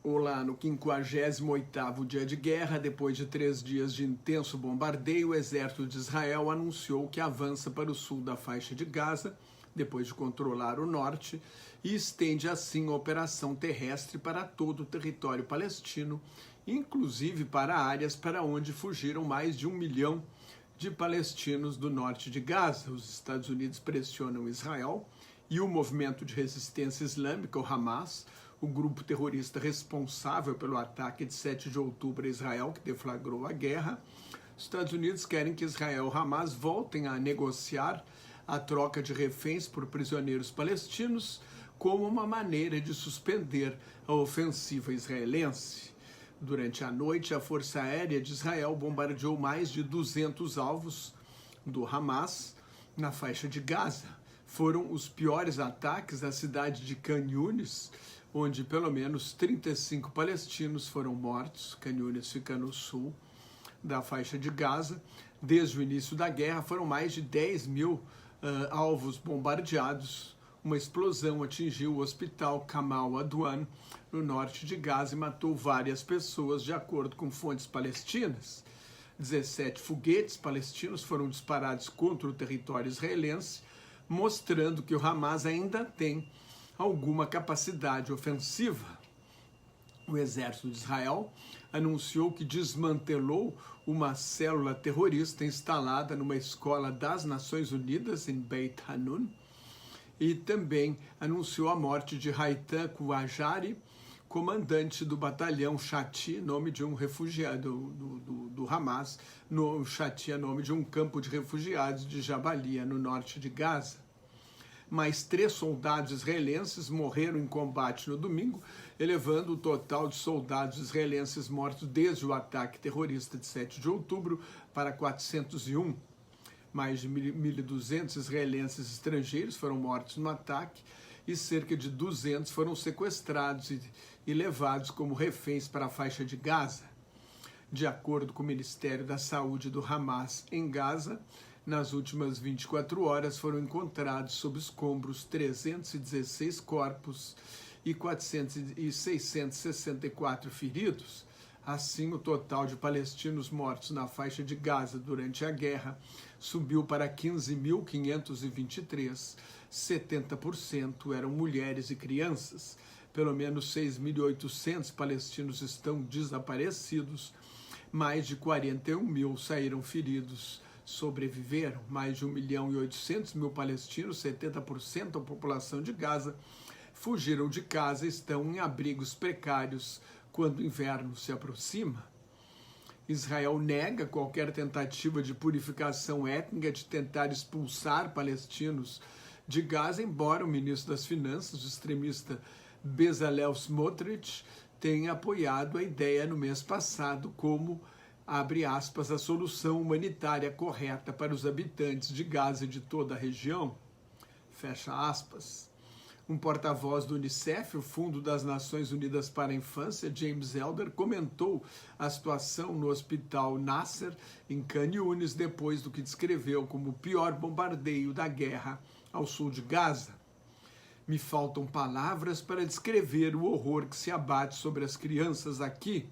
Olá, no 58º dia de guerra, depois de 3 dias de intenso bombardeio, o exército de Israel anunciou que avança para o sul da faixa de Gaza, depois de controlar o norte, e estende assim a operação terrestre para todo o território palestino, inclusive para áreas para onde fugiram mais de 1 milhão de palestinos do norte de Gaza. Os Estados Unidos pressionam Israel e o movimento de resistência islâmica, o Hamas, o grupo terrorista responsável pelo ataque de 7 de outubro a Israel, que deflagrou a guerra. Os Estados Unidos querem que Israel e Hamas voltem a negociar a troca de reféns por prisioneiros palestinos como uma maneira de suspender a ofensiva israelense. Durante a noite, a Força Aérea de Israel bombardeou mais de 200 alvos do Hamas na faixa de Gaza. Foram os piores ataques à cidade de Khan Yunis, onde pelo menos 35 palestinos foram mortos. Khan Yunis fica no sul da faixa de Gaza. Desde o início da guerra foram mais de 10 mil alvos bombardeados. Uma explosão atingiu o hospital Kamal Adwan, no norte de Gaza, e matou várias pessoas, de acordo com fontes palestinas. 17 foguetes palestinos foram disparados contra o território israelense, mostrando que o Hamas ainda tem alguma capacidade ofensiva. O exército de Israel anunciou que desmantelou uma célula terrorista instalada numa escola das Nações Unidas em Beit Hanun e também anunciou a morte de Haitham Kouajari, comandante do batalhão Shati, nome de um refugiado do Hamas. Shati é nome de um campo de refugiados de Jabalia, no norte de Gaza. Mais 3 soldados israelenses morreram em combate no domingo, elevando o total de soldados israelenses mortos desde o ataque terrorista de 7 de outubro para 401. Mais de 1.200 israelenses estrangeiros foram mortos no ataque e cerca de 200 foram sequestrados e levados como reféns para a faixa de Gaza. De acordo com o Ministério da Saúde do Hamas em Gaza, nas últimas 24 horas foram encontrados sob escombros 316 corpos e 664 feridos. Assim, o total de palestinos mortos na faixa de Gaza durante a guerra subiu para 15.523. 70% eram mulheres e crianças. Pelo menos 6.800 palestinos estão desaparecidos. Mais de 41 mil saíram feridos. Sobreviveram. Mais de 1.800.000 palestinos, 70% da população de Gaza, fugiram de casa e estão em abrigos precários quando o inverno se aproxima. Israel nega qualquer tentativa de purificação étnica, de tentar expulsar palestinos de Gaza, embora o ministro das Finanças, o extremista Bezalel Smotrich, tenha apoiado a ideia no mês passado como, abre aspas, a solução humanitária correta para os habitantes de Gaza e de toda a região, fecha aspas. Um porta-voz do Unicef, o Fundo das Nações Unidas para a Infância, James Elder, comentou a situação no hospital Nasser, em Khan Yunis, depois do que descreveu como o pior bombardeio da guerra ao sul de Gaza. Me faltam palavras para descrever o horror que se abate sobre as crianças aqui.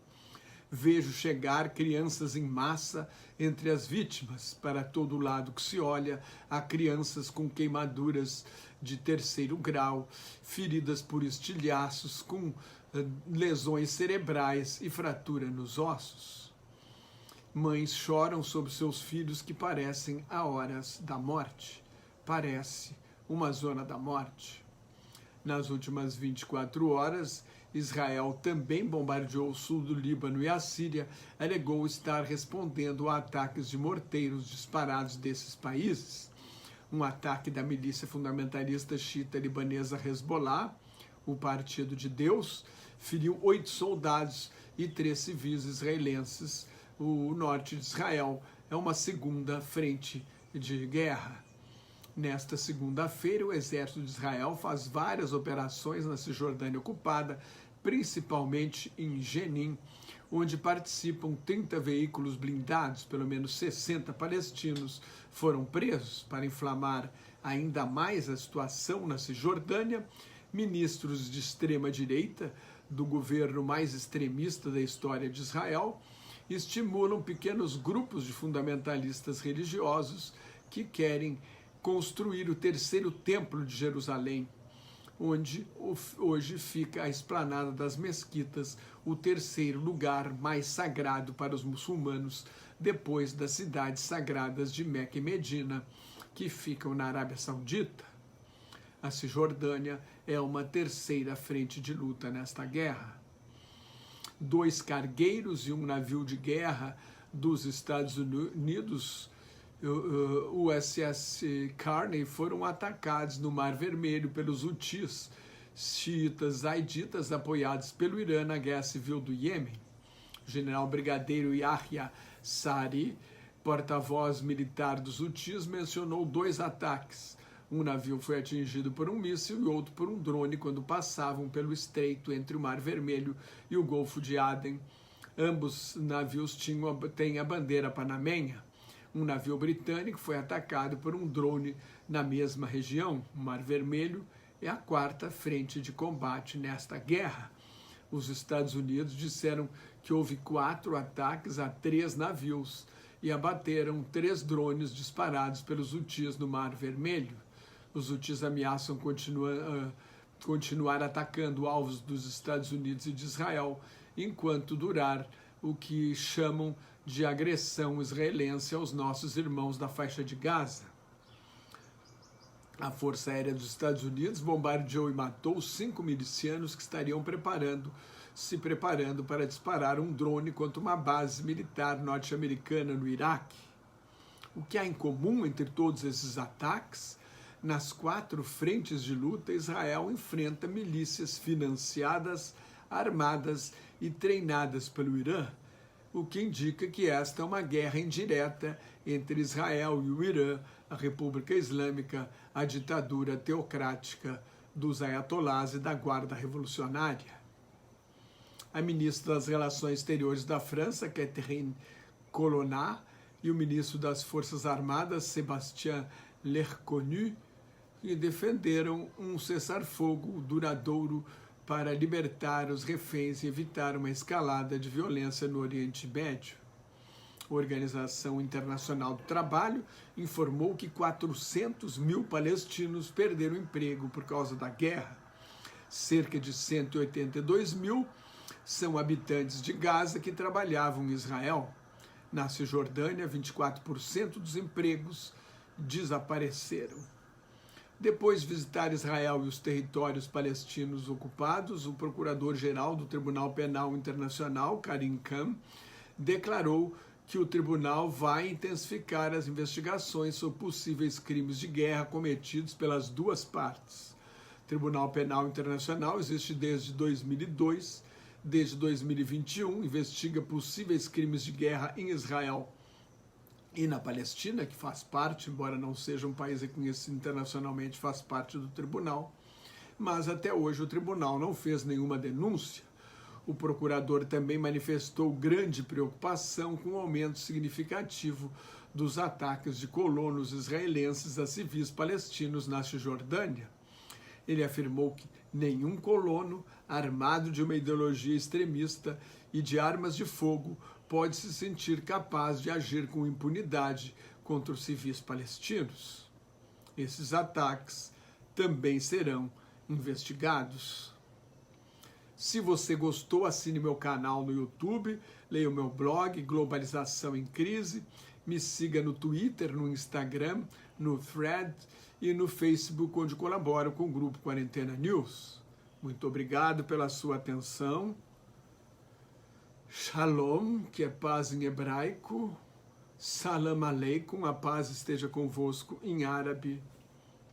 Vejo chegar crianças em massa entre as vítimas. Para todo lado que se olha, há crianças com queimaduras de 3º grau, feridas por estilhaços, com lesões cerebrais e fratura nos ossos. Mães choram sobre seus filhos que parecem a horas da morte. Parece uma zona da morte. Nas últimas 24 horas, Israel também bombardeou o sul do Líbano e a Síria alegou estar respondendo a ataques de morteiros disparados desses países. Um ataque da milícia fundamentalista xiita libanesa Hezbollah, o Partido de Deus, feriu 8 soldados e 3 civis israelenses. O norte de Israel é uma segunda frente de guerra. Nesta segunda-feira, o exército de Israel faz várias operações na Cisjordânia ocupada, principalmente em Jenin, onde participam 30 veículos blindados. Pelo menos 60 palestinos foram presos. Para inflamar ainda mais a situação na Cisjordânia, ministros de extrema-direita do governo mais extremista da história de Israel, estimulam pequenos grupos de fundamentalistas religiosos que querem construir o terceiro templo de Jerusalém, onde hoje fica a esplanada das mesquitas, o terceiro lugar mais sagrado para os muçulmanos, depois das cidades sagradas de Meca e Medina, que ficam na Arábia Saudita. A Cisjordânia é uma terceira frente de luta nesta guerra. 2 cargueiros e um navio de guerra dos Estados Unidos, o USS Carney, foram atacados no Mar Vermelho pelos Houthis, xiitas zaiditas apoiados pelo Irã na guerra civil do Iêmen. O general brigadeiro Yahya Sari, porta-voz militar dos Houthis, mencionou 2 ataques. Um navio foi atingido por um míssil e outro por um drone quando passavam pelo estreito entre o Mar Vermelho e o Golfo de Aden. Ambos navios têm a bandeira panamenha. Um navio britânico foi atacado por um drone na mesma região. O Mar Vermelho é a 4ª frente de combate nesta guerra. Os Estados Unidos disseram que houve 4 ataques a 3 navios e abateram 3 drones disparados pelos Houthis no Mar Vermelho. Os Houthis ameaçam continuar atacando alvos dos Estados Unidos e de Israel enquanto durar o que chamam de agressão israelense aos nossos irmãos da faixa de Gaza. A Força Aérea dos Estados Unidos bombardeou e matou 5 milicianos que estariam se preparando para disparar um drone contra uma base militar norte-americana no Iraque. O que há em comum entre todos esses ataques? Nas 4 frentes de luta, Israel enfrenta milícias financiadas, armadas e treinadas pelo Irã, o que indica que esta é uma guerra indireta entre Israel e o Irã, a República Islâmica, a ditadura teocrática dos ayatolás e da Guarda Revolucionária. A ministra das Relações Exteriores da França, Catherine Colonna, e o ministro das Forças Armadas, Sébastien Lecornu, e defenderam um cessar-fogo duradouro para libertar os reféns e evitar uma escalada de violência no Oriente Médio. A Organização Internacional do Trabalho informou que 400 mil palestinos perderam emprego por causa da guerra. Cerca de 182 mil são habitantes de Gaza que trabalhavam em Israel. Na Cisjordânia, 24% dos empregos desapareceram. Depois de visitar Israel e os territórios palestinos ocupados, o procurador-geral do Tribunal Penal Internacional, Karim Khan, declarou que o tribunal vai intensificar as investigações sobre possíveis crimes de guerra cometidos pelas 2 partes. O Tribunal Penal Internacional existe desde 2002. Desde 2021, investiga possíveis crimes de guerra em Israel e na Palestina, que faz parte, embora não seja um país reconhecido internacionalmente, faz parte do tribunal, mas até hoje o tribunal não fez nenhuma denúncia. O procurador também manifestou grande preocupação com o aumento significativo dos ataques de colonos israelenses a civis palestinos na Cisjordânia. Ele afirmou que nenhum colono armado de uma ideologia extremista e de armas de fogo pode se sentir capaz de agir com impunidade contra os civis palestinos. Esses ataques também serão investigados. Se você gostou, assine meu canal no YouTube, leia o meu blog Globalização em Crise, me siga no Twitter, no Instagram, no Thread e no Facebook, onde colaboro com o Grupo Quarentena News. Muito obrigado pela sua atenção. Shalom, que é paz em hebraico. Salam aleikum, a paz esteja convosco em árabe.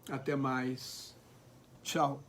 Até mais. Tchau.